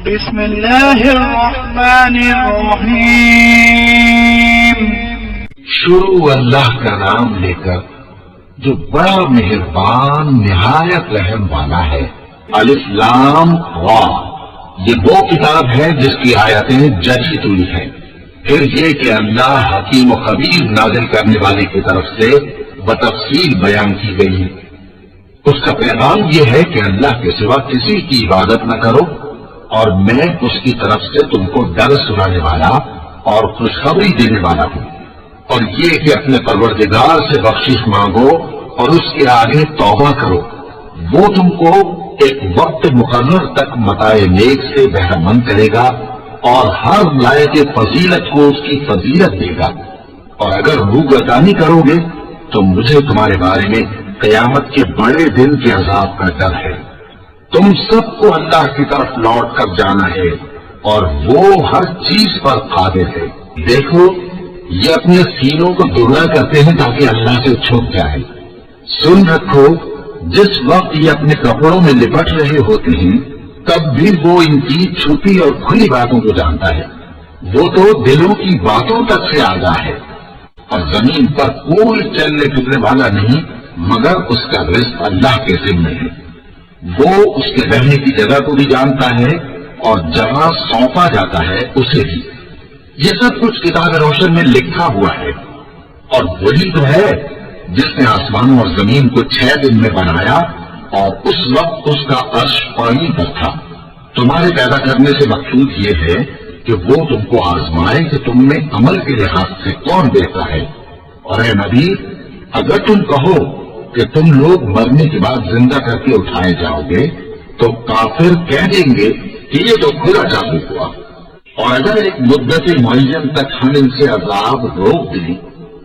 بسم اللہ الرحمن الرحیم۔ شروع اللہ کا نام لے کر جو بڑا مہربان نہایت رحم والا ہے۔ الف لام را، یہ وہ کتاب ہے جس کی آیتیں جڑی ہوئی ہیں۔ پھر یہ کہ اللہ حکیم و خبیر نازل کرنے والے کی طرف سے بتفصیل بیان کی گئی ہے۔ اس کا پیغام یہ ہے کہ اللہ کے سوا کسی کی عبادت نہ کرو، اور میں اس کی طرف سے تم کو ڈر سنانے والا اور خوشخبری دینے والا ہوں۔ اور یہ کہ اپنے پروردگار سے بخشش مانگو اور اس کے آگے توبہ کرو، وہ تم کو ایک وقت مقرر تک متاع نیک سے بہرہ مند کرے گا اور ہر لائق فضیلت کو اس کی فضیلت دے گا۔ اور اگر روگردانی کرو گے تو مجھے تمہارے بارے میں قیامت کے بڑے دن کے عذاب کا ڈر ہے۔ تم سب کو اللہ کی طرف لوٹ کر جانا ہے اور وہ ہر چیز پر قادر ہے۔ دیکھو، یہ اپنے سینوں کو دگنا کرتے ہیں تاکہ اللہ سے چھپ جائے۔ سن رکھو، جس وقت یہ اپنے کپڑوں میں لپٹ رہے ہوتے ہیں تب بھی وہ ان کی چھپی اور کھلی باتوں کو جانتا ہے۔ وہ تو دلوں کی باتوں تک سے آگاہ ہے۔ اور زمین پر کوئی چلنے پھرنے والا نہیں مگر اس کا رزق اللہ کے ذمہ ہے۔ وہ اس کے رہنے کی جگہ کو بھی جانتا ہے اور جہاں سونپا جاتا ہے اسے بھی۔ یہ سب کچھ کتاب روشن میں لکھا ہوا ہے۔ اور وہی تو ہے جس نے آسمانوں اور زمین کو 6 دن میں بنایا، اور اس وقت اس کا عرش پانی پر تھا۔ تمہارے پیدا کرنے سے مقصود یہ ہے کہ وہ تم کو آزمائے کہ تم میں عمل کے لحاظ سے کون بہتر ہے۔ اور اے نبی، اگر تم کہو کہ تم لوگ مرنے کے بعد زندہ کر کے اٹھائے جاؤ گے تو کافر کہہ دیں گے کہ یہ تو کھلا چالو ہوا۔ اور اگر ایک مدت معین تک ہم ان سے عذاب روک دیں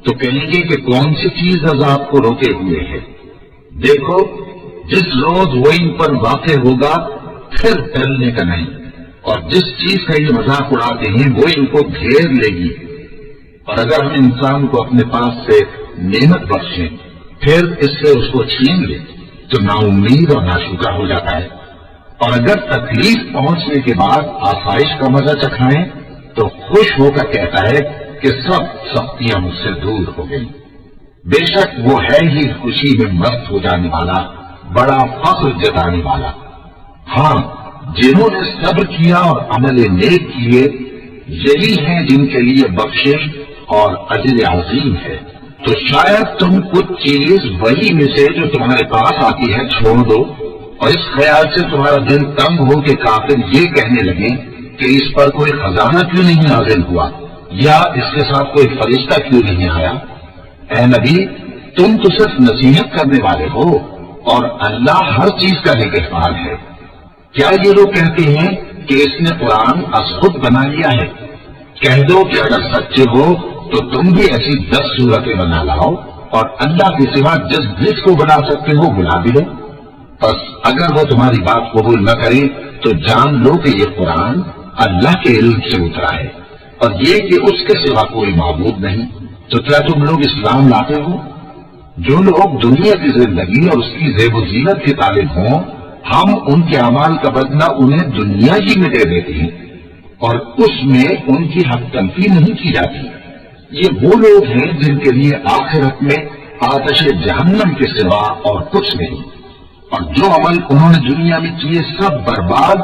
تو کہیں گے کہ کون سی چیز عذاب کو روکے ہوئے ہے۔ دیکھو، جس روز وہ ان پر واقع ہوگا پھر ٹلنے کا نہیں، اور جس چیز کا یہ مذاق اڑاتے ہیں وہ ان کو گھیر لے گی۔ اور اگر ہم انسان کو اپنے پاس سے نعمت بخشیں پھر اس سے اس کو چھین لے تو نا امید اور ناشکرا ہو جاتا ہے۔ اور اگر تکلیف پہنچنے کے بعد آسائش کا مزہ چکھائیں تو خوش ہو کر کہتا ہے کہ سب سختیاں مجھ سے دور ہو گئی۔ بے شک وہ ہے ہی خوشی میں مست ہو جانے والا، بڑا فخر جتانے والا۔ ہاں، جنہوں نے صبر کیا اور عمل نیک کیے، یہی ہیں جن کے لیے بخشش اور اجر عظیم ہے۔ تو شاید تم کچھ چیز وہی میں سے جو تمہارے پاس آتی ہے چھوڑ دو، اور اس خیال سے تمہارا دل تنگ ہو کہ کافر یہ کہنے لگے کہ اس پر کوئی خزانہ کیوں نہیں نازل ہوا، یا اس کے ساتھ کوئی فرشتہ کیوں نہیں آیا۔ اے نبی، تم تو صرف نصیحت کرنے والے ہو اور اللہ ہر چیز کا نگہبان ہے۔ کیا یہ لوگ کہتے ہیں کہ اس نے قرآن از خود بنا لیا ہے؟ کہہ دو کہ اگر سچے ہو تو تم بھی ایسی 10 صورتیں بنا لاؤ، اور اللہ کے سوا جس کو بنا سکتے ہو بلا بھی لو۔ بس اگر وہ تمہاری بات قبول نہ کرے تو جان لو کہ یہ قرآن اللہ کے علم سے اترا ہے، اور یہ کہ اس کے سوا کوئی معبود نہیں۔ تو کیا تم لوگ اسلام لاتے ہو؟ جو لوگ دنیا کی زندگی اور اس کی زیب و زینت کے طالب ہوں، ہم ان کے اعمال کا بدلہ انہیں دنیا ہی میں دے دیتے ہیں، اور اس میں ان کی حق تلفی نہیں کی جاتی۔ یہ وہ لوگ ہیں جن کے لیے آخرت میں آتش جہنم کے سوا اور کچھ نہیں، اور جو عمل انہوں نے دنیا میں کیے سب برباد،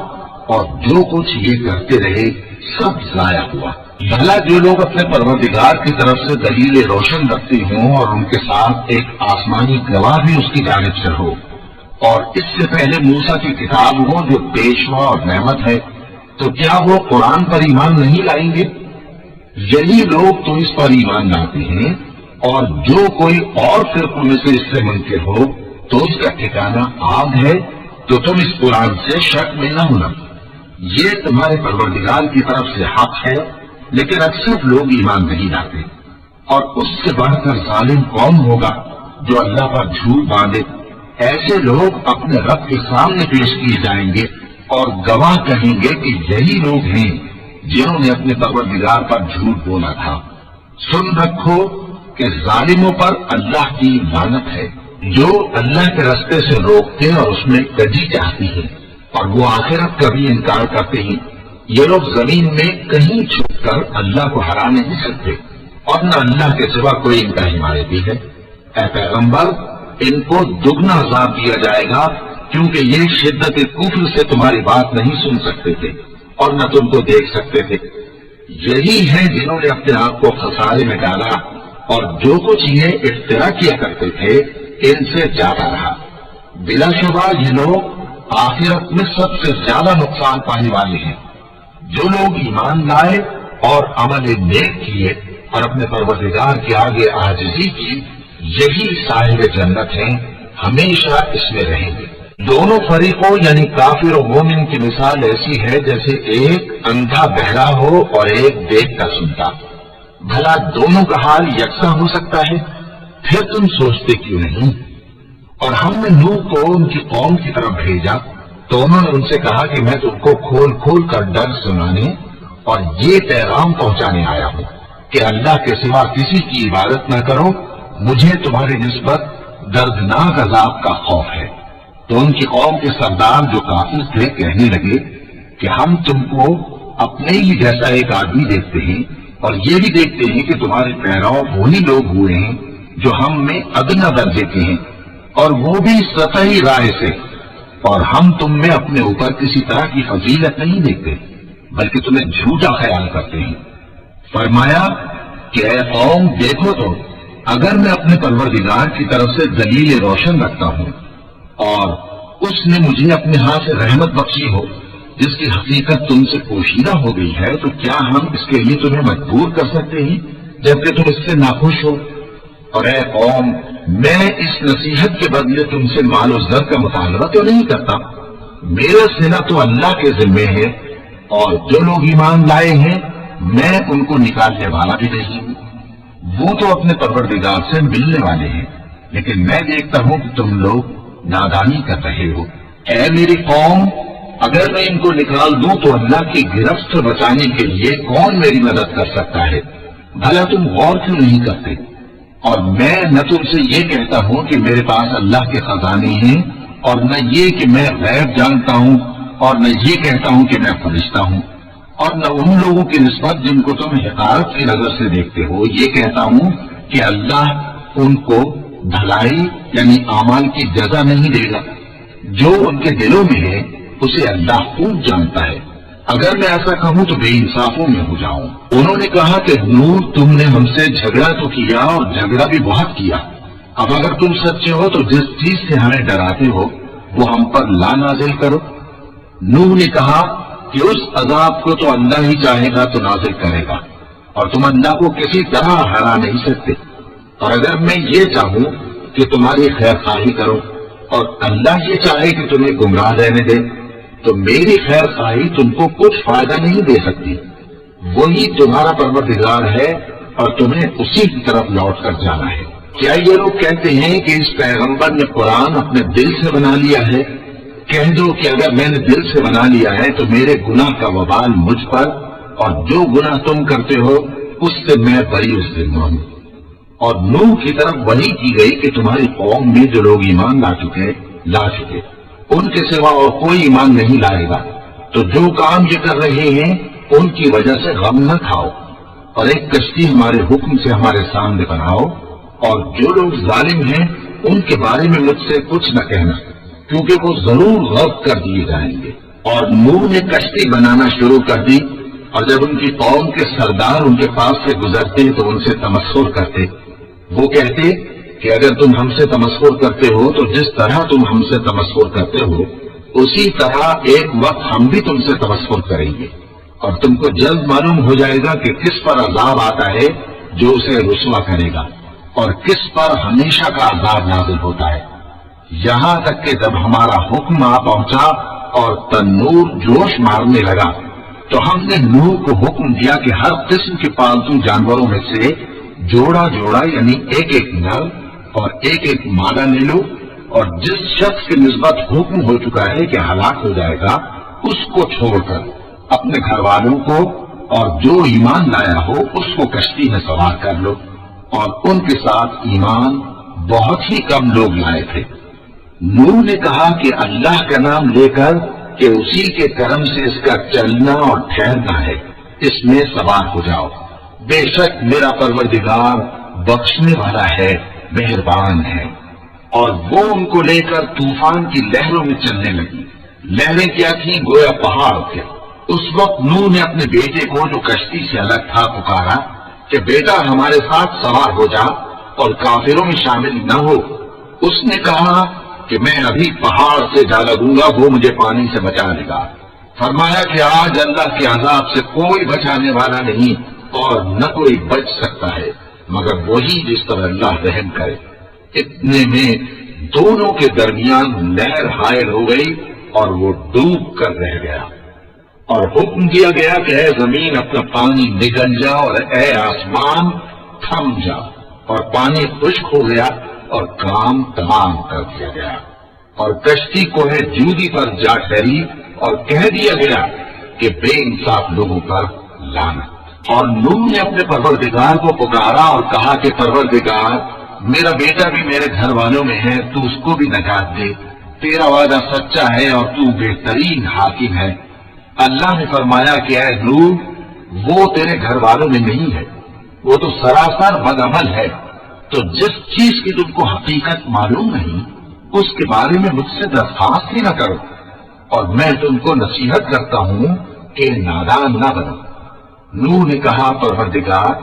اور جو کچھ یہ کرتے رہے سب ضائع ہوا۔ بھلا جو لوگ اپنے پروردگار کی طرف سے دلیل روشن رکھتے ہوں اور ان کے ساتھ ایک آسمانی گواہ بھی اس کی جانب سے ہو، اور اس سے پہلے موسیٰ کی کتاب ہو جو پیشوا اور نعمت ہے، تو کیا وہ قرآن پر ایمان نہیں لائیں گے؟ یہی لوگ تو اس پر ایمان لاتے ہیں، اور جو کوئی اور فرقوں میں سے اس سے منکر ہو تو اس کا ٹھکانہ آگ ہے۔ تو تم اس قرآن سے شک میں نہ ہونا، یہ تمہارے پروردگار کی طرف سے حق ہے، لیکن اکثر لوگ ایمان نہیں لاتے۔ اور اس سے بڑھ کر ظالم کون ہوگا جو اللہ پر جھوٹ باندھے؟ ایسے لوگ اپنے رب کے سامنے پیش کیے جائیں گے اور گواہ کہیں گے کہ یہی لوگ ہیں جنہوں نے اپنے پروردگار پر جھوٹ بولا تھا۔ سن رکھو کہ ظالموں پر اللہ کی لعنت ہے، جو اللہ کے راستے سے روکتے اور اس میں کجی چاہتی ہے، اور وہ آخرت کا بھی انکار کرتے ہیں۔ یہ لوگ زمین میں کہیں چھپ کر اللہ کو ہرا نہیں سکتے اور نہ اللہ کے سوا کوئی ان کا حمایتی ہے۔ اے پیغمبر، ان کو دگنا عذاب دیا جائے گا کیونکہ یہ شدت کفر سے تمہاری بات نہیں سن سکتے تھے اور نہ تم کو دیکھ سکتے تھے۔ یہی ہے جنہوں نے اپنے آپ کو خسارے میں ڈالا اور جو کچھ یہ افترا کیا کرتے تھے ان سے زیادہ رہا۔ بلا شبہ یہ لوگ آخرت میں سب سے زیادہ نقصان پانے والے ہیں۔ جو لوگ ایمان لائے اور عمل نیک کیے اور اپنے پروردگار کے آگے عاجزی کی، یہی صاحب جنت ہیں، ہمیشہ اس میں رہیں گے۔ دونوں فریقوں یعنی کافر و مومن کی مثال ایسی ہے جیسے ایک اندھا بہرا ہو اور ایک دیکھتا سنتا۔ بھلا دونوں کا حال یکساں ہو سکتا ہے؟ پھر تم سوچتے کیوں نہیں؟ اور ہم نے نوح کو ان کی قوم کی طرف بھیجا تو انہوں نے ان سے کہا کہ میں تم کو کھول کھول کر ڈر سنانے اور یہ پیغام پہنچانے آیا ہوں کہ اللہ کے سوا کسی کی عبادت نہ کرو، مجھے تمہاری نسبت دردناک عذاب کا خوف ہے۔ تو ان کی قوم کے سردار جو کافر تھے کہنے لگے کہ ہم تم کو اپنے ہی جیسا ایک آدمی دیکھتے ہیں اور یہ بھی دیکھتے ہیں کہ تمہارے پیرو وہی لوگ ہوئے ہیں جو ہم میں ادنا درجے کے ہیں اور وہ بھی سطحی رائے سے، اور ہم تم میں اپنے اوپر کسی طرح کی فضیلت نہیں دیکھتے بلکہ تمہیں جھوٹا خیال کرتے ہیں۔ فرمایا کہ اے قوم دیکھو تو اگر میں اپنے پروردگار کی طرف سے دلیل روشن رکھتا ہوں اور اس نے مجھے اپنے ہاتھ سے رحمت بخشی ہو جس کی حقیقت تم سے پوشیدہ ہو گئی ہے، تو کیا ہم اس کے لیے تمہیں مجبور کر سکتے ہیں جبکہ تم اس سے ناخوش ہو؟ اور اے قوم، میں اس نصیحت کے بدلے تم سے مال و زر کا مطالبہ تو نہیں کرتا، میرا صلہ تو اللہ کے ذمے ہے اور جو لوگ ایمان لائے ہیں میں ان کو نکالنے والا بھی نہیں ہوں، وہ تو اپنے پروردگار سے ملنے والے ہیں، لیکن میں دیکھتا ہوں کہ تم لوگ نادانی کر رہے ہو۔ اے میری قوم، اگر میں ان کو نکال دوں تو اللہ کی گرفت سے بچانے کے لیے کون میری مدد کر سکتا ہے؟ بھلا تم غور کیوں نہیں کرتے؟ اور میں نہ تم سے یہ کہتا ہوں کہ میرے پاس اللہ کے خزانے ہیں اور نہ یہ کہ میں غیب جانتا ہوں اور نہ یہ کہتا ہوں کہ میں فرشتہ ہوں، اور نہ ان لوگوں کی نسبت جن کو تم حقارت کی نظر سے دیکھتے ہو یہ کہتا ہوں کہ اللہ ان کو بھلائی یعنی اعمال کی جزا نہیں دے گا۔ جو ان کے دلوں میں ہے اسے اللہ خوب جانتا ہے۔ اگر میں ایسا کہوں تو بے انصافوں میں ہو جاؤں۔ انہوں نے کہا کہ نوح، تم نے ہم سے جھگڑا تو کیا اور جھگڑا بھی بہت کیا، اب اگر تم سچے ہو تو جس چیز سے ہمیں ڈراتے ہو وہ ہم پر لا نازل کرو۔ نوح نے کہا کہ اس عذاب کو تو اللہ ہی چاہے گا تو نازل کرے گا اور تم اللہ کو کسی طرح ہرا نہیں سکتے، اور اگر میں یہ چاہوں کہ تمہاری خیر خواہی کرو اور اللہ یہ چاہے کہ تمہیں گمراہ رہنے دے تو میری خیر خواہی تم کو کچھ فائدہ نہیں دے سکتی۔ وہی تمہارا پروردگار ہے اور تمہیں اسی کی طرف لوٹ کر جانا ہے۔ کیا یہ لوگ کہتے ہیں کہ اس پیغمبر نے قرآن اپنے دل سے بنا لیا ہے؟ کہہ دو کہ اگر میں نے دل سے بنا لیا ہے تو میرے گناہ کا وبال مجھ پر، اور جو گناہ تم کرتے ہو اس سے میں بری اس ذمہ ہوں۔ اور نوح کی طرف وحی کی گئی کہ تمہاری قوم میں جو لوگ ایمان لا چکے ان کے سوا اور کوئی ایمان نہیں لائے گا، تو جو کام یہ کر رہے ہیں ان کی وجہ سے غم نہ کھاؤ، اور ایک کشتی ہمارے حکم سے ہمارے سامنے بناؤ، اور جو لوگ ظالم ہیں ان کے بارے میں مجھ سے کچھ نہ کہنا کیونکہ وہ ضرور غرق کر دیے جائیں گے۔ اور نوح نے کشتی بنانا شروع کر دی، اور جب ان کی قوم کے سردار ان کے پاس سے گزرتے تو ان سے تمسخر کرتے۔ وہ کہتے کہ اگر تم ہم سے تمسخر کرتے ہو تو جس طرح تم ہم سے تمسخر کرتے ہو اسی طرح ایک وقت ہم بھی تم سے تمسخر کریں گے، اور تم کو جلد معلوم ہو جائے گا کہ کس پر عذاب آتا ہے جو اسے رسوا کرے گا اور کس پر ہمیشہ کا عذاب نازل ہوتا ہے، یہاں تک کہ جب ہمارا حکم آ پہنچا اور تنور جوش مارنے لگا تو ہم نے نوح کو حکم دیا کہ ہر قسم کے پالتو جانوروں میں سے جوڑا جوڑا یعنی ایک ایک نر اور ایک ایک مادہ لے لو، اور جس شخص کی نسبت حکم ہو چکا ہے کہ ہلاک ہو جائے گا اس کو چھوڑ کر اپنے گھر والوں کو اور جو ایمان لایا ہو اس کو کشتی میں سوار کر لو۔ اور ان کے ساتھ ایمان بہت ہی کم لوگ لائے تھے۔ نوح نے کہا کہ اللہ کا نام لے کر کہ اسی کے کرم سے اس کا چلنا اور ٹھہرنا ہے، اس میں سوار ہو جاؤ۔ بے شک میرا پروردگار بخشنے والا ہے، مہربان ہے۔ اور وہ ان کو لے کر طوفان کی لہروں میں چلنے لگی۔ لہریں کیا تھیں؟ گویا پہاڑ تھے۔ اس وقت نوح نے اپنے بیٹے کو جو کشتی سے الگ تھا پکارا کہ بیٹا ہمارے ساتھ سوار ہو جا اور کافروں میں شامل نہ ہو۔ اس نے کہا کہ میں ابھی پہاڑ سے جا لگوں گا، وہ مجھے پانی سے بچا لے گا۔ فرمایا کہ آج اللہ کے عذاب سے کوئی بچانے والا نہیں اور نہ کوئی بچ سکتا ہے مگر وہی جس پر اللہ رحم کرے۔ اتنے میں دونوں کے درمیان لہر حائل ہو گئی اور وہ ڈوب کر رہ گیا، اور حکم دیا گیا کہ اے زمین اپنا پانی نگل جا اور اے آسمان تھم جا، اور پانی خشک ہو گیا اور کام تمام کر دیا گیا، اور کشتی کوہ جودی پر جا ٹھہری اور کہہ دیا گیا کہ بے انصاف لوگوں پر لعنت۔ اور نوح نے اپنے پروردگار کو پکارا اور کہا کہ پروردگار میرا بیٹا بھی میرے گھر والوں میں ہے، تو اس کو بھی نجات دے، تیرا وعدہ سچا ہے اور تو بہترین حاکم ہے۔ اللہ نے فرمایا کہ اے نوح وہ تیرے گھر والوں میں نہیں ہے، وہ تو سراسر بدعمل ہے، تو جس چیز کی تم کو حقیقت معلوم نہیں اس کے بارے میں مجھ سے درخواست ہی نہ کرو، اور میں تم کو نصیحت کرتا ہوں کہ نادان نہ بنو۔ نوح نے کہا پروردگار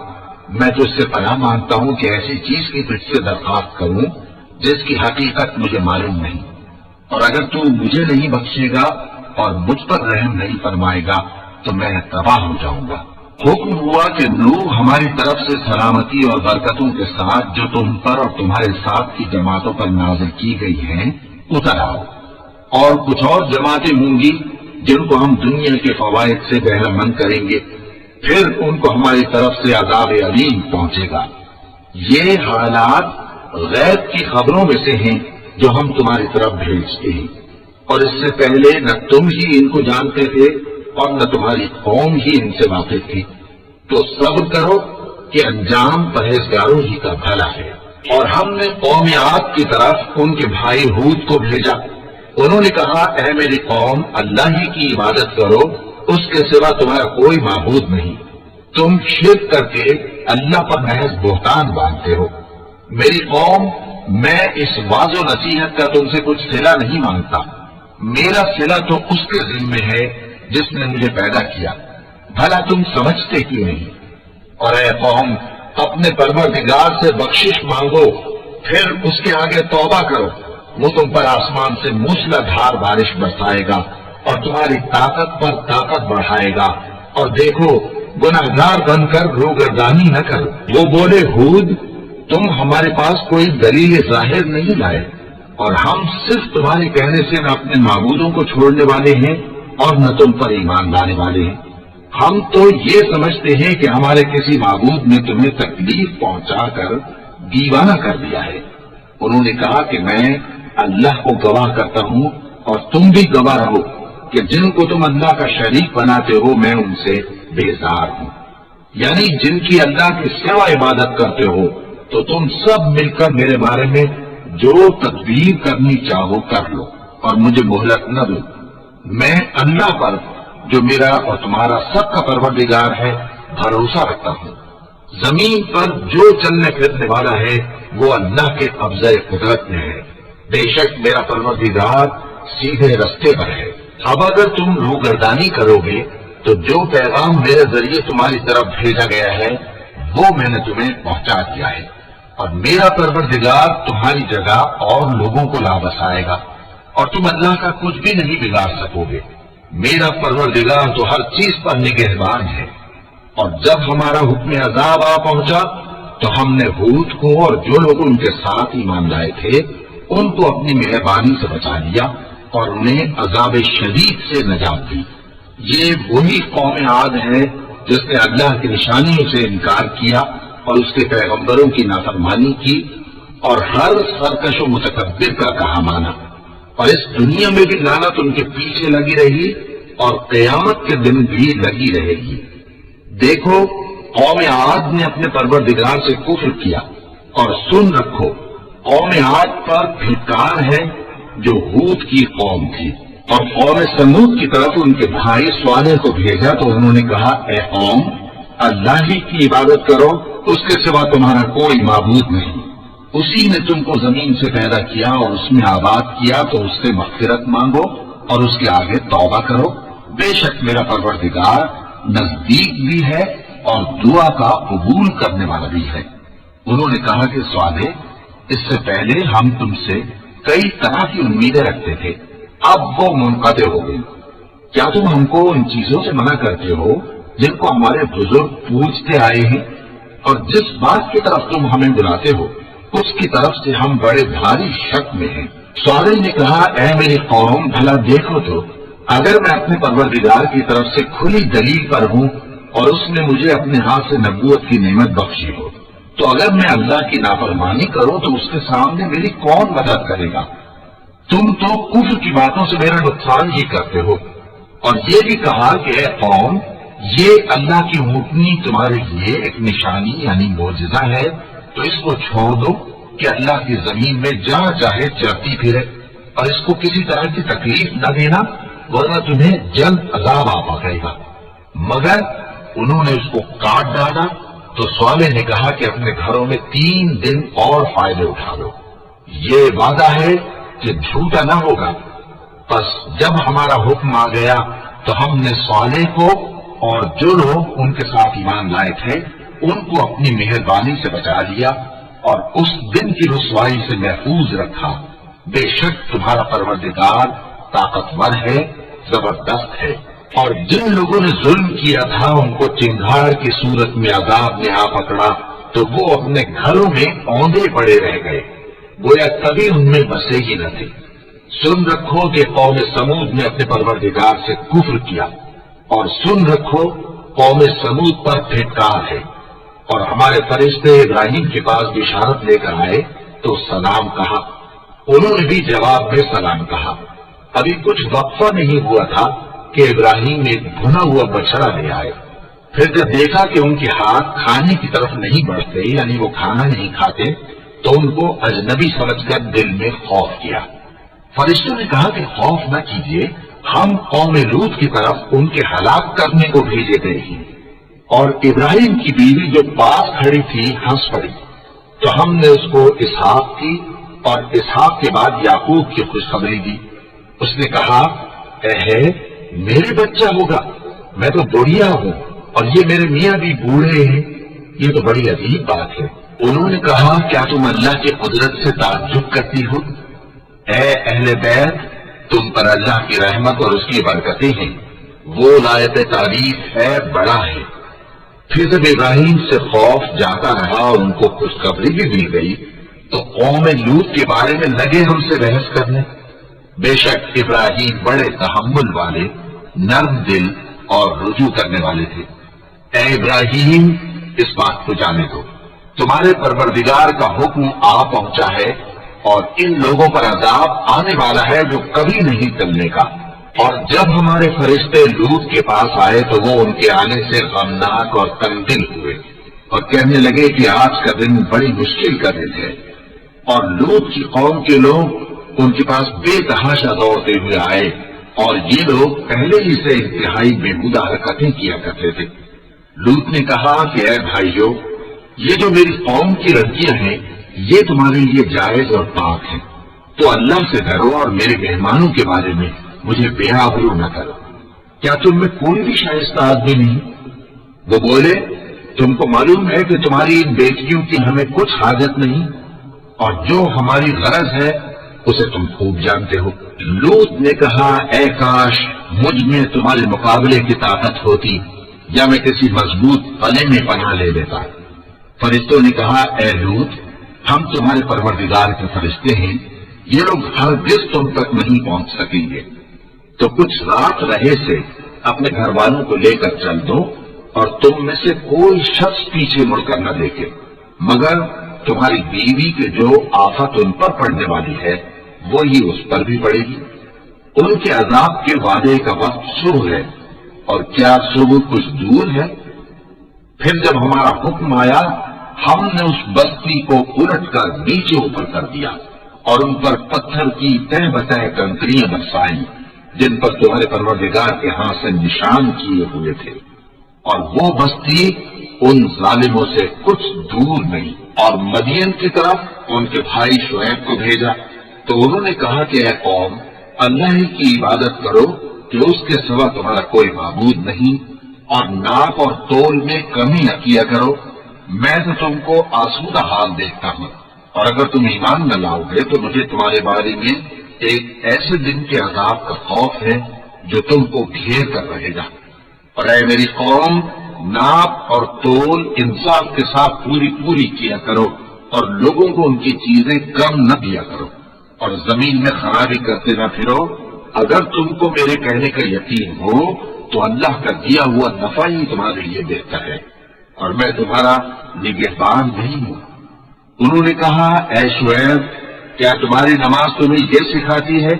میں تجھ سے پناہ مانگتا ہوں کہ ایسی چیز کی تجھ سے درخواست کروں جس کی حقیقت مجھے معلوم نہیں، اور اگر تو مجھے نہیں بخشے گا اور مجھ پر رحم نہیں فرمائے گا تو میں تباہ ہو جاؤں گا۔ حکم ہوا کہ نوح ہماری طرف سے سلامتی اور برکتوں کے ساتھ جو تم پر اور تمہارے ساتھ کی جماعتوں پر نازل کی گئی ہیں اتر آؤ، اور کچھ اور جماعتیں ہوں گی جن کو ہم دنیا کے فوائد سے بہرہ مند کریں گے، پھر ان کو ہماری طرف سے عذاب علیم پہنچے گا۔ یہ حالات غیب کی خبروں میں سے ہیں جو ہم تمہاری طرف بھیجتے ہیں، اور اس سے پہلے نہ تم ہی ان کو جانتے تھے اور نہ تمہاری قوم ہی ان سے واقف تھی، تو صبر کرو کہ انجام پرہیزگاروں ہی کا بھلا ہے۔ اور ہم نے قوم عاد کی طرف ان کے بھائی ہود کو بھیجا، انہوں نے کہا اے میری قوم اللہ ہی کی عبادت کرو، اس کے سوا تمہارا کوئی معبود نہیں، تم شرک کر کے اللہ پر محض بہتان باندھتے ہو۔ میری قوم میں اس واضح و نصیحت کا تم سے کچھ صلہ نہیں مانگتا، میرا صلہ تو اس کے ذمہ ہے جس نے مجھے پیدا کیا، بھلا تم سمجھتے کیوں نہیں؟ اور اے قوم اپنے پروردگار سے بخشش مانگو، پھر اس کے آگے توبہ کرو، وہ تم پر آسمان سے موسلا دھار بارش برسائے گا اور تمہاری طاقت پر طاقت بڑھائے گا، اور دیکھو گناہگار بن کر روگردانی نہ کرو۔ وہ بولے ہود تم ہمارے پاس کوئی دلیل ظاہر نہیں لائے، اور ہم صرف تمہارے کہنے سے نہ اپنے معبودوں کو چھوڑنے والے ہیں اور نہ تم پر ایمان لانے والے ہیں، ہم تو یہ سمجھتے ہیں کہ ہمارے کسی معبود نے تمہیں تکلیف پہنچا کر دیوانہ کر دیا ہے۔ انہوں نے کہا کہ میں اللہ کو گواہ کرتا ہوں اور تم بھی گواہ رہو کہ جن کو تم اللہ کا شریک بناتے ہو میں ان سے بیزار ہوں، یعنی جن کی اللہ کے سوا عبادت کرتے ہو، تو تم سب مل کر میرے بارے میں جو تدبیر کرنی چاہو کر لو اور مجھے مہلت نہ دو۔ میں اللہ پر جو میرا اور تمہارا سب کا پروردگار ہے بھروسہ رکھتا ہوں۔ زمین پر جو چلنے پھرنے والا ہے وہ اللہ کے قبضہ قدرت میں ہے، بے شک میرا پروردگار سیدھے رستے پر ہے۔ اب اگر تم روگردانی کرو گے تو جو پیغام میرے ذریعے تمہاری طرف بھیجا گیا ہے وہ میں نے تمہیں پہنچا دیا ہے، اور میرا پروردگار تمہاری جگہ اور لوگوں کو لا بسائے گا، اور تم اللہ کا کچھ بھی نہیں بگاڑ سکو گے۔ میرا پروردگار تو ہر چیز پر نگہبان ہے۔ اور جب ہمارا حکم عذاب آ پہنچا تو ہم نے ہود کو اور جو لوگ ان کے ساتھ ایمان لائے تھے ان کو اپنی مہربانی سے بچا لیا اور انہیں عذاب شدید سے نجات دی۔ یہ وہی قوم عاد ہے جس نے اللہ کی نشانیوں سے انکار کیا اور اس کے پیغمبروں کی نافرمانی کی اور ہر سرکش و متکبر کا کہا مانا، اور اس دنیا میں بھی لعنت ان کے پیچھے لگی رہی اور قیامت کے دن بھی لگی رہے گی۔ دیکھو قوم عاد نے اپنے پروردگار سے کفر کیا، اور سن رکھو قوم عاد پر پھٹکار ہے جو ہود کی قوم تھی، اور قوم سمود کی طرف ان کے بھائی صالح کو بھیجا تو انہوں نے کہا اے قوم اللہ ہی کی عبادت کرو، اس کے سوا تمہارا کوئی معبود نہیں، اسی نے تم کو زمین سے پیدا کیا اور اس میں آباد کیا، تو اس سے مغفرت مانگو اور اس کے آگے توبہ کرو، بے شک میرا پروردگار نزدیک بھی ہے اور دعا کا قبول کرنے والا بھی ہے۔ انہوں نے کہا کہ صالح اس سے پہلے ہم تم سے کئی طرح کی امیدیں رکھتے تھے، اب وہ منقطع ہو گئی، کیا تم ہم کو ان چیزوں سے منع کرتے ہو جن کو ہمارے بزرگ پوچھتے آئے ہیں، اور جس بات کی طرف تم ہمیں بلاتے ہو اس کی طرف سے ہم بڑے بھاری شک میں ہیں۔ صالح نے کہا اے میری قوم بھلا دیکھو تو اگر میں اپنے پروردگار کی طرف سے کھلی دلیل پر ہوں اور اس نے مجھے اپنے ہاتھ سے نبوت کی نعمت بخشی ہو، تو اگر میں اللہ کی نافرمانی کروں تو اس کے سامنے میری کون مدد کرے گا؟ تم تو کفر کی باتوں سے میرا نقصان ہی کرتے ہو۔ اور یہ بھی کہا کہ اے قوم یہ اللہ کی اونٹنی تمہارے لیے ایک نشانی یعنی معجزہ ہے، تو اس کو چھوڑ دو کہ اللہ کی زمین میں جہاں چاہے چلتی پھرے، اور اس کو کسی طرح کی تکلیف نہ دینا ورنہ تمہیں جلد عذاب آ پکڑے گا۔ مگر انہوں نے اس کو کاٹ ڈالا تو صالح نے کہا کہ اپنے گھروں میں 3 دن اور فائدے اٹھا لو، یہ وعدہ ہے کہ جھوٹا نہ ہوگا۔ پس جب ہمارا حکم آ گیا تو ہم نے صالح کو اور جو لوگ ان کے ساتھ ایمان لائے تھے ان کو اپنی مہربانی سے بچا لیا اور اس دن کی رسوائی سے محفوظ رکھا۔ بے شک تمہارا پروردگار طاقتور ہے، زبردست ہے۔ اور جن لوگوں نے ظلم کیا تھا ان کو چنگھاڑ کی صورت میں عذاب نے آ پکڑا تو وہ اپنے گھروں میں اوندے پڑے رہ گئے، گویا کبھی ان میں بسے ہی نہ تھے۔ سن رکھو کہ قوم سمود نے اپنے پروردگار سے کفر کیا، اور سن رکھو قوم سمود پر پھٹکار ہے۔ اور ہمارے فرشتے ابراہیم کے پاس بشارت لے کر آئے تو سلام کہا، انہوں نے بھی جواب میں سلام کہا۔ ابھی کچھ وقفہ نہیں ہوا تھا کہ ابراہیم ایک بھنا ہوا بچڑا لے آئے، پھر جب دیکھا کہ ان کے ہاتھ کھانے کی طرف نہیں بڑھتے یعنی وہ کھانا نہیں کھاتے تو ان کو اجنبی سمجھ کر دل میں خوف کیا۔ فرشتوں نے کہا کہ خوف نہ کیجیے، ہم قوم لوط کی طرف ان کے ہلاک کرنے کو بھیجے گئے ہیں۔ اور ابراہیم کی بیوی جو پاس کھڑی تھی ہنس پڑی، تو ہم نے اس کو اسحاق کی اور اسحاق کے بعد یعقوب کی خوشخبری دی۔ اس نے کہا اے میرے بچہ ہوگا، میں تو بڑھیا ہوں اور یہ میرے میاں بھی بوڑھے ہیں، یہ تو بڑی عجیب بات ہے۔ انہوں نے کہا کیا تم اللہ کی قدرت سے تعجب کرتی ہو؟ اے اہل بیت تم پر اللہ کی رحمت اور اس کی برکتیں ہیں، وہ لائق تعریف ہے، بڑا ہے۔ پھر جب ابراہیم سے خوف جاتا رہا اور ان کو خوشخبری بھی مل گئی تو قوم لوط کے بارے میں لگے ہم سے بحث کرنے۔ بے شک ابراہیم بڑے تحمل والے، نرم دل اور رجوع کرنے والے تھے۔ اے ابراہیم اس بات کو جانے دو، تمہارے پروردگار کا حکم آ پہنچا ہے اور ان لوگوں پر عذاب آنے والا ہے جو کبھی نہیں ٹلنے کا۔ اور جب ہمارے فرشتے لوط کے پاس آئے تو وہ ان کے آنے سے غمناک اور تنگ ہوئے اور کہنے لگے کہ آج کا دن بڑی مشکل کا دن ہے۔ اور لوط کی قوم کے لوگ ان کے پاس بے تحاشا دوڑتے ہوئے آئے اور یہ لوگ پہلے ہی سے انتہائی بےہودہ حرکتیں کیا کرتے تھے۔ لوط نے کہا کہ اے بھائیو، یہ جو میری قوم کی لڑکیاں ہیں یہ تمہارے لیے جائز اور پاک ہیں، تو اللہ سے ڈرو اور میرے مہمانوں کے بارے میں مجھے بے آبرو نہ کرو۔ کیا تم میں کوئی بھی شائستہ آدمی نہیں؟ وہ بولے تم کو معلوم ہے کہ تمہاری ان بیٹیوں کی ہمیں کچھ حاجت نہیں اور جو ہماری غرض ہے اسے تم خوب جانتے ہو۔ لوط نے کہا اے کاش مجھ میں تمہارے مقابلے کی طاقت ہوتی یا میں کسی مضبوط قلعے میں پناہ لے لیتا۔ فرشتوں نے کہا اے لوط ہم تمہارے پروردگار کے فرشتے ہیں، یہ لوگ ہرگز تم تک نہیں پہنچ سکیں گے، تو کچھ رات رہے سے اپنے گھر والوں کو لے کر چل دو اور تم میں سے کوئی شخص پیچھے مڑ کر نہ دیکھے، مگر تمہاری بیوی کے جو آفت ان پر پڑنے والی ہے وہی اس پر بھی پڑے گی۔ ان کے عذاب کے وعدے کا وقت شروع ہے اور کیا صبح کچھ دور ہے؟ پھر جب ہمارا حکم آیا ہم نے اس بستی کو الٹ کر نیچے اوپر کر دیا اور ان پر پتھر کی تہ بتہ کنکریاں برسائیں، جن پر تمہارے پروردگار کے ہاں سے نشان کیے ہوئے تھے، اور وہ بستی ان ظالموں سے کچھ دور نہیں۔ اور مدین کی طرف ان کے بھائی شعیب کو بھیجا تو انہوں نے کہا کہ اے قوم، اللہ ہی کی عبادت کرو کہ اس کے سوا تمہارا کوئی معبود نہیں، اور ناپ اور تول میں کمی نہ کیا کرو، میں تو تم کو آسودہ حال دیکھتا ہوں، اور اگر تم ایمان نہ لاؤ گے تو مجھے تمہارے بارے میں ایک ایسے دن کے عذاب کا خوف ہے جو تم کو گھیر کر رہے گا۔ اور اے میری قوم، ناپ اور تول انصاف کے ساتھ پوری کیا کرو، اور لوگوں کو ان کی چیزیں کم نہ دیا کرو، اور زمین میں خرابی کرتے نہ پھرو۔ اگر تم کو میرے کہنے کا یقین ہو تو اللہ کا دیا ہوا نفع ہی تمہارے لیے بہتر ہے، اور میں تمہارا نگہبان نہیں ہوں۔ انہوں نے کہا اے شعیب، کیا تمہاری نماز تمہیں یہ سکھاتی ہے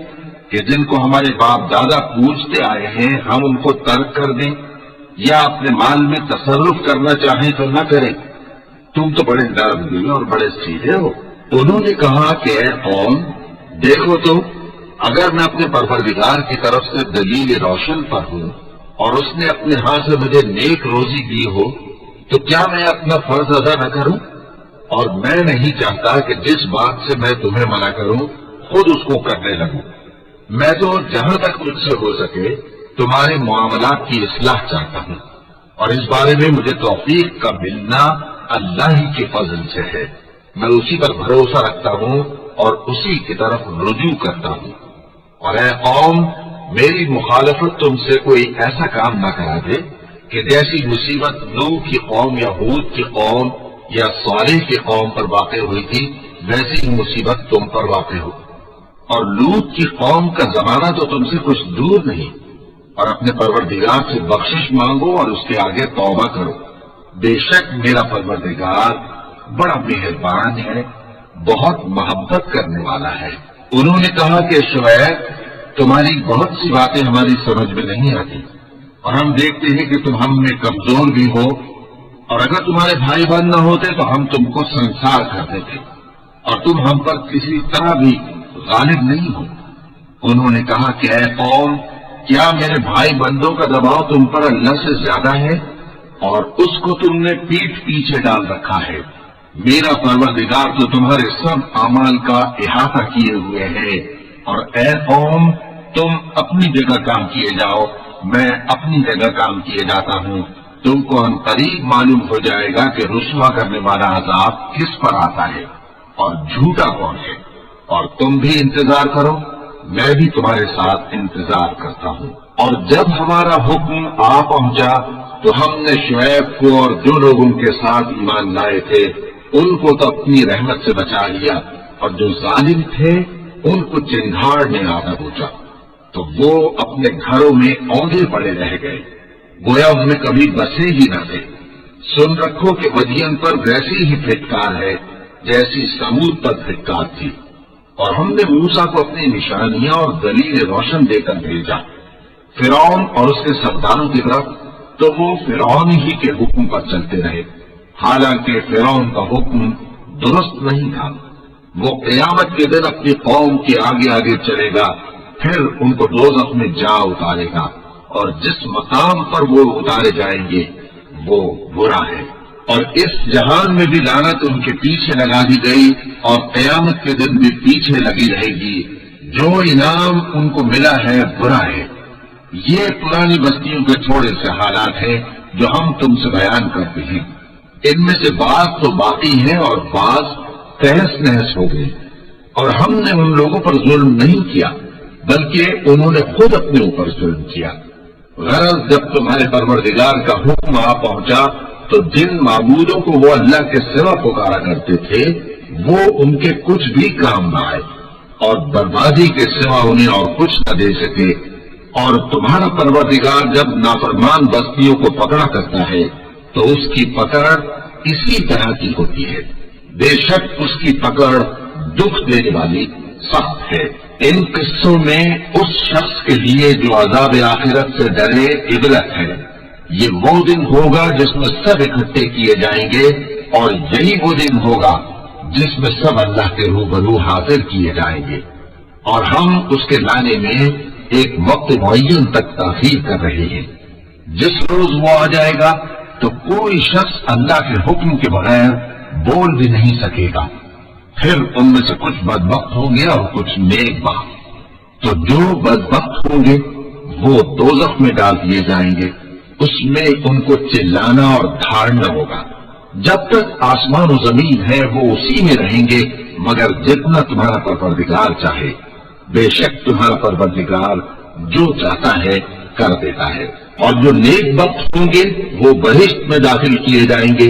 کہ جن کو ہمارے باپ دادا پوجتے آئے ہیں ہم ان کو ترک کر دیں، یا اپنے مال میں تصرف کرنا چاہیں تو نہ کریں؟ تم تو بڑے نرم دل اور بڑے سیدھے ہو۔ انہوں نے کہا کہ اے قوم، دیکھو تو اگر میں اپنے پروردگار کی طرف سے دلیل روشن پر ہوں اور اس نے اپنے ہاں سے مجھے نیک روزی دی ہو تو کیا میں اپنا فرض ادا نہ کروں؟ اور میں نہیں چاہتا کہ جس بات سے میں تمہیں منع کروں خود اس کو کرنے لگوں۔ میں تو جہاں تک مجھ سے ہو سکے تمہارے معاملات کی اصلاح چاہتا ہوں، اور اس بارے میں مجھے توفیق کا ملنا اللہ ہی کے فضل سے ہے۔ میں اسی پر بھروسہ رکھتا ہوں اور اسی کی طرف رجوع کرتا ہوں۔ اور اے قوم، میری مخالفت تم سے کوئی ایسا کام نہ کرا دے کہ جیسی مصیبت نوح کی قوم یا ہود کی قوم یا صالح کی قوم پر واقع ہوئی تھی ویسی ہی مصیبت تم پر واقع ہو۔ اور لوط کی قوم کا زمانہ تو تم سے کچھ دور نہیں، اور اپنے پروردگار سے بخشش مانگو اور اس کے آگے توبہ کرو، بے شک میرا پروردگار بڑا مہربان ہے، بہت محبت کرنے والا ہے۔ انہوں نے کہا کہ شعیب، تمہاری بہت سی باتیں ہماری سمجھ میں نہیں آتی، اور ہم دیکھتے ہیں کہ تم ہم میں کمزور بھی ہو، اور اگر تمہارے بھائی بہن نہ ہوتے تو ہم تم کو سنسار کر دیتے، اور تم ہم پر کسی طرح بھی غالب نہیں ہو۔ انہوں نے کہا کہ اے قوم، کیا میرے بھائی بندوں کا دباؤ تم پر اللہ سے زیادہ ہے، اور اس کو تم نے پیٹھ پیچھے ڈال رکھا ہے؟ میرا پروردگار تو تمہارے سب اعمال کا احاطہ کیے ہوئے ہے۔ اور اے قوم، تم اپنی جگہ کام کیے جاؤ، میں اپنی جگہ کام کیے جاتا ہوں۔ تم کو ان قریب معلوم ہو جائے گا کہ رسوا کرنے والا عذاب کس پر آتا ہے اور جھوٹا کون ہے۔ اور تم بھی انتظار کرو، میں بھی تمہارے ساتھ انتظار کرتا ہوں۔ اور جب ہمارا حکم آ پہنچا تو ہم نے شعیب کو اور جو لوگ ان کے ساتھ ایمان لائے تھے ان کو تو اپنی رحمت سے بچا لیا، اور جو ظالم تھے ان کو چنگھاڑنے آنا پہنچا تو وہ اپنے گھروں میں اوندھے پڑے رہ گئے، گویا ان میں کبھی بسے ہی نہ تھے۔ سن رکھو کہ مدین پر ویسی ہی پھٹکار ہے جیسی سمود پر پھٹکار تھی، اور ہم نے موسیٰ کو اپنی نشانیاں اور دلیل روشن دے کر بھیجا فرعون اور اس کے سرداروں کی طرف، تو وہ فرعون ہی کے حکم پر چلتے رہے، حالانکہ فرعون کا حکم درست نہیں تھا۔ وہ قیامت کے دن اپنی قوم کے آگے آگے چلے گا، پھر ان کو دوزخ میں جا اتارے گا، اور جس مقام پر وہ اتارے جائیں گے وہ برا ہے۔ اور اس جہان میں بھی لعنت ان کے پیچھے لگا دی گئی، اور قیامت کے دن بھی پیچھے لگی رہے گی۔ جو انعام ان کو ملا ہے برا ہے۔ یہ پرانی بستیوں کے تھوڑے سے حالات ہیں جو ہم تم سے بیان کرتے ہیں، ان میں سے بعض تو باقی ہیں اور بعض تہس نہس ہو گئے۔ اور ہم نے ان لوگوں پر ظلم نہیں کیا بلکہ انہوں نے خود اپنے اوپر ظلم کیا۔ غرض جب تمہارے پروردگار کا حکم آ پہنچا تو جن معبودوں کو وہ اللہ کے سوا پکارا کرتے تھے وہ ان کے کچھ بھی کام نہ آئے، اور بربادی کے سوا انہیں اور کچھ نہ دے سکے۔ اور تمہارا پروردگار جب نافرمان بستیوں کو پکڑا کرتا ہے تو اس کی پکڑ اسی طرح کی ہوتی ہے، بے شک اس کی پکڑ دکھ دینے والی سخت ہے۔ ان قصوں میں اس شخص کے لیے جو عذاب آخرت سے ڈرے عبرت ہے۔ یہ وہ دن ہوگا جس میں سب اکٹھے کیے جائیں گے، اور یہی وہ دن ہوگا جس میں سب اللہ کے روبرو حاضر کیے جائیں گے، اور ہم اس کے لانے میں ایک وقت معین تک تاخیر کر رہے ہیں۔ جس روز وہ آ جائے گا تو کوئی شخص اللہ کے حکم کے بغیر بول بھی نہیں سکے گا۔ پھر ان میں سے کچھ بدبخت ہوں گے اور کچھ نیک بخت۔ تو جو بدبخت ہوں گے وہ دوزخ میں ڈال دیے جائیں گے، اس میں ان کو چلانا اور دھاڑنا ہوگا۔ جب تک آسمان و زمین ہے وہ اسی میں رہیں گے مگر جتنا تمہارا پروردگار چاہے۔ بے شک تمہارا پروردگار جو چاہتا ہے کر دیتا ہے۔ اور جو نیک بخت ہوں گے وہ بہشت میں داخل کیے جائیں گے،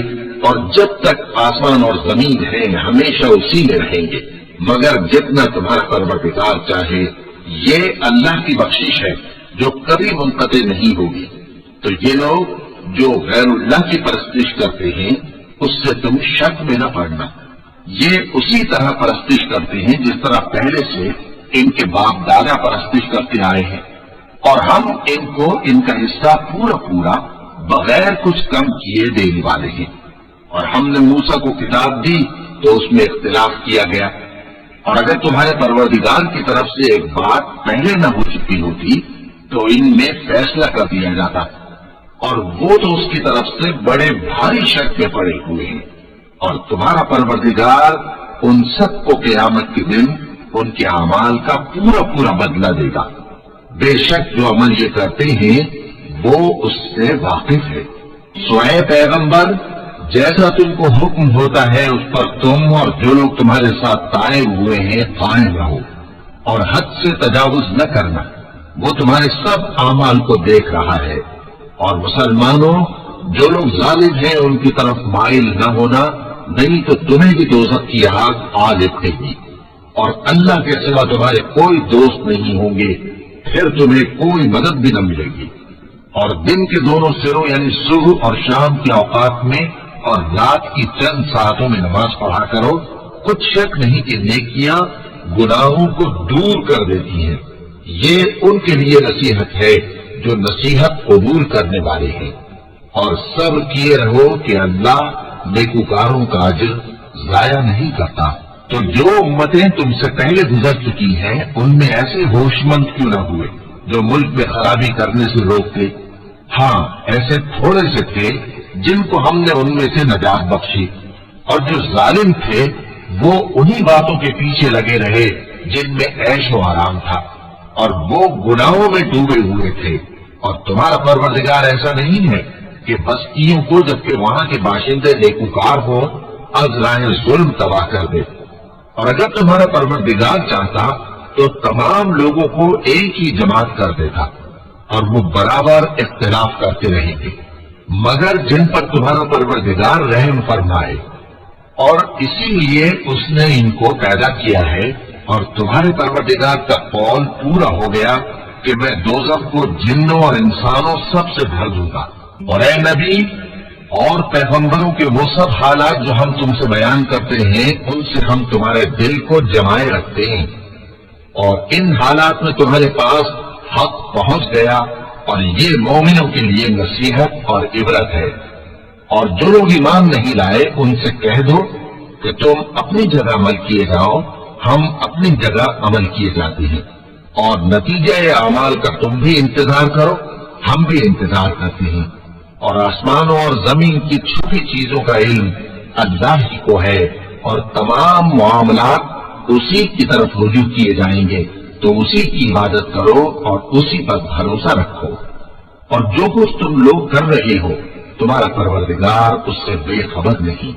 اور جب تک آسمان اور زمین ہے ہمیشہ اسی میں رہیں گے مگر جتنا تمہارا پروردگار چاہے۔ یہ اللہ کی بخشش ہے جو کبھی منقطع نہیں ہوگی۔ تو یہ لوگ جو غیر اللہ کی پرستش کرتے ہیں اس سے تم شک میں نہ پڑنا۔ یہ اسی طرح پرستش کرتے ہیں جس طرح پہلے سے ان کے باپ دادا پرستش کرتے آئے ہیں، اور ہم ان کو ان کا حصہ پورا پورا بغیر کچھ کم کیے دینے والے ہیں۔ اور ہم نے موسیٰ کو کتاب دی تو اس میں اختلاف کیا گیا، اور اگر تمہارے پروردگار کی طرف سے ایک بات پہلے نہ ہو چکی ہوتی تو ان میں فیصلہ کر دیا جاتا، اور وہ تو اس کی طرف سے بڑے بھاری شک میں پڑے ہوئے ہیں۔ اور تمہارا پروردگار ان سب کو قیامت کے دن ان کے اعمال کا پورا پورا بدلہ دے گا۔ بے شک جو عمل یہ کرتے ہیں وہ اس سے واقف ہے۔ سو اے پیغمبر، جیسا تم کو حکم ہوتا ہے اس پر تم اور جو لوگ تمہارے ساتھ طائب ہوئے ہیں قائم رہو، اور حد سے تجاوز نہ کرنا، وہ تمہارے سب اعمال کو دیکھ رہا ہے۔ اور مسلمانوں، جو لوگ ظالم ہیں ان کی طرف مائل نہ ہونا، نہیں تو تمہیں بھی دوزخ کی آگ آ لپٹے گی، اور اللہ کے سوا تمہارے کوئی دوست نہیں ہوں گے، پھر تمہیں کوئی مدد بھی نہ ملے گی۔ اور دن کے دونوں سروں یعنی صبح اور شام کے اوقات میں اور رات کی چند ساعتوں میں نماز پڑھا کرو، کچھ شک نہیں کہ نیکیاں گناہوں کو دور کر دیتی ہیں۔ یہ ان کے لیے نصیحت ہے جو نصیحت قبول کرنے والے ہیں۔ اور صبر کیے رہو کہ اللہ نیکوکاروں کا اجر ضائع نہیں کرتا۔ تو جو امتیں تم سے پہلے گزر چکی ہیں ان میں ایسے ہوش مند کیوں نہ ہوئے جو ملک میں خرابی کرنے سے روکتے؟ ہاں، ایسے تھوڑے سے تھے جن کو ہم نے ان میں سے نجات بخشی، اور جو ظالم تھے وہ انہی باتوں کے پیچھے لگے رہے جن میں عیش و آرام تھا، اور وہ گناہوں میں ڈوبے ہوئے تھے۔ اور تمہارا پروردگار ایسا نہیں ہے کہ بستیوں کو جبکہ وہاں کے باشندے نیکوکار ہو ازرائے ظلم تباہ کر دے۔ اور اگر تمہارا پروردگار چاہتا تو تمام لوگوں کو ایک ہی جماعت کر دیتا، اور وہ برابر اختلاف کرتے رہیں گے، مگر جن پر تمہارا پروردگار رحم فرمائے، اور اسی لیے اس نے ان کو پیدا کیا ہے۔ اور تمہارے پروردگار کا قول پورا ہو گیا کہ میں دوزخ کو جنوں اور انسانوں سب سے بھر دوں گا۔ اور اے نبی اور پیغمبروں کے وہ سب حالات جو ہم تم سے بیان کرتے ہیں ان سے ہم تمہارے دل کو جمائے رکھتے ہیں، اور ان حالات میں تمہارے پاس حق پہنچ گیا، اور یہ مومنوں کے لیے نصیحت اور عبرت ہے۔ اور جو لوگ ایمان نہیں لائے ان سے کہہ دو کہ تم اپنی جگہ عمل کیے جاؤ، ہم اپنی جگہ عمل کیے جاتے ہیں، اور نتیجہ اعمال کا تم بھی انتظار کرو، ہم بھی انتظار کرتے ہیں۔ اور آسمانوں اور زمین کی چھپی چیزوں کا علم اللہ ہی کو ہے، اور تمام معاملات اسی کی طرف رجوع کیے جائیں گے، تو اسی کی عبادت کرو اور اسی پر بھروسہ رکھو۔ اور جو کچھ تم لوگ کر رہے ہو تمہارا پروردگار اس سے بے خبر نہیں۔